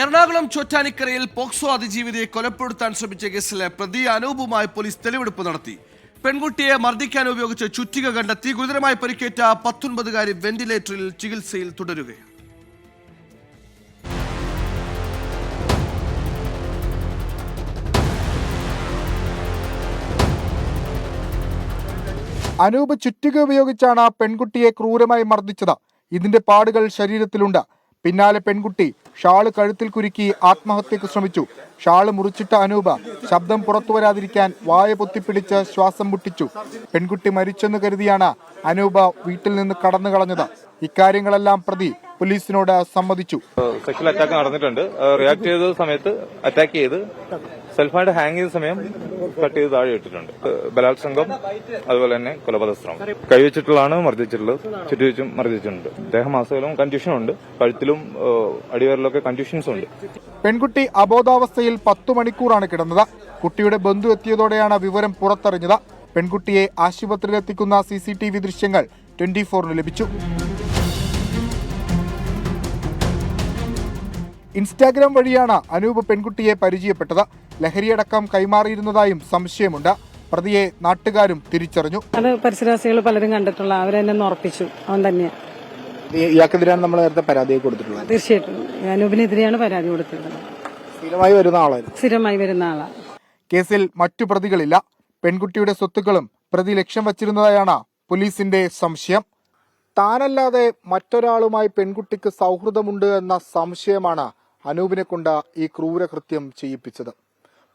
Ernakulam ചോറ്റാനിക്കരയിൽ POCSO അതിജീവിതയെ കൊലപ്പെടുത്താൻ ശ്രമിച്ച കേസിലെ പ്രതി അനൂപുമായി പോലീസ് തെളിവെടുപ്പ് നടത്തി. പെൺകുട്ടിയെ മർദ്ദിക്കാൻ ഉപയോഗിച്ച ചുറ്റിക കണ്ടെത്തി. ഗുരുതരമായി പരിക്കേറ്റ 19-കാരി വെന്റിലേറ്ററിൽ ചികിത്സയിൽ തുടരുകയാണ്. അനൂപ് ചുറ്റിക ഉപയോഗിച്ചാണ് പെൺകുട്ടിയെ ക്രൂരമായി മർദ്ദിച്ചത്. ഇതിന്റെ പാടുകൾ ശരീരത്തിലുണ്ട്. പിന്നാലെ പെൺകുട്ടി ഷാള് കഴുത്തിൽ കുരുക്കി ആത്മഹത്യക്ക് ശ്രമിച്ചു. ഷാള് മുറിച്ചിട്ട അനൂപ് ശബ്ദം പുറത്തു വരാതിരിക്കാൻ വായ പൊത്തിപ്പിടിച്ച് ശ്വാസം മുട്ടിച്ചു. പെൺകുട്ടി മരിച്ചെന്ന് കരുതിയാണ് അനൂപ് വീട്ടിൽ നിന്ന് കടന്നു കളഞ്ഞത്. ഇക്കാര്യങ്ങളെല്ലാം പ്രതി പോലീസിനോട് സമ്മതിച്ചു. സെക്ഷൽ അറ്റാക്ക് നടന്നിട്ടുണ്ട്. റിയാക്ട് ചെയ്ത സമയത്ത് അറ്റാക്ക് ചെയ്ത് സെൽഫായിട്ട് ഹാങ് ചെയ്ത സമയം കട്ട് ചെയ്ത് താഴെ ഇട്ടിട്ടുണ്ട്. ബലാത്സംഗം അതുപോലെ തന്നെ കൊലപാതകം കൈവച്ചിട്ടുള്ളതാണ് മർദ്ദിച്ചിട്ടുള്ളത്. ചുറ്റുവെച്ചും മർദ്ദിച്ചിട്ടുണ്ട്. ദേഹമാസകലവും കൺഫ്യൂഷനുണ്ട്. കഴുത്തിലും അടിവയറിലൊക്കെ കൺഫ്യൂഷൻസ് ഉണ്ട്. പെൺകുട്ടി അബോധാവസ്ഥയിൽ 10 മണിക്കൂറാണ് കിടന്നത്. കുട്ടിയുടെ ബന്ധു എത്തിയതോടെയാണ് വിവരം പുറത്തറിഞ്ഞത്. പെൺകുട്ടിയെ ആശുപത്രിയിലെത്തിക്കുന്ന CCTV ദൃശ്യങ്ങൾ 24-ന് ലഭിച്ചു. ഇൻസ്റ്റാഗ്രാം വഴിയാണ് അനൂപ് പെൺകുട്ടിയെ പരിചയപ്പെട്ടത്. ലഹരിയടക്കം കൈമാറിയിരുന്നതായും സംശയമുണ്ട്. പ്രതിയെ നാട്ടുകാരും തിരിച്ചറിഞ്ഞു. അത് പരിസരവാസികൾ പലരും കണ്ടിട്ടുള്ള അവരെന്നെ ഉറപ്പിച്ചു അവൻ തന്നെയാണ്. ഇയാൾക്കെതിരെയാണ് നമ്മൾ നേരത്തെ പരാതി കൊടുത്തിട്ടുള്ളത്. തീർച്ചയായിട്ടും അനൂപിനെതിരെയാണ് പരാതി കൊടുത്തിട്ടുള്ളത്. സ്ഥിരമായി വരുന്ന ആളാണ്. കേസിൽ മറ്റു പ്രതികളില്ല. പെൺകുട്ടിയുടെ സ്വത്തുക്കളും പ്രതി ലക്ഷ്യം വച്ചിരുന്നതായാണ് പോലീസിന്റെ സംശയം. താനല്ലാതെ മറ്റൊരാളുമായി പെൺകുട്ടിക്ക് സൗഹൃദമുണ്ട് എന്ന സംശയമാണ് അനൂപിനെ കൊണ്ട് ഈ ക്രൂരകൃത്യം ചെയ്യിപ്പിച്ചത്.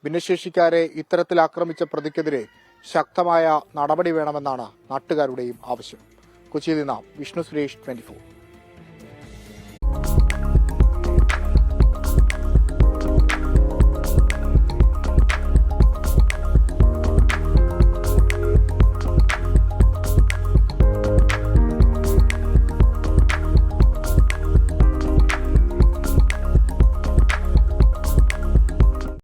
ഭിന്നശേഷിക്കാരെ ഇത്തരത്തിൽ ആക്രമിച്ച പ്രതിക്കെതിരെ ശക്തമായ നടപടി വേണമെന്നാണ് നാട്ടുകാരുടെയും ആവശ്യം. കൊച്ചിയിൽ നിന്ന് വിഷ്ണു സുരേഷ്, 24.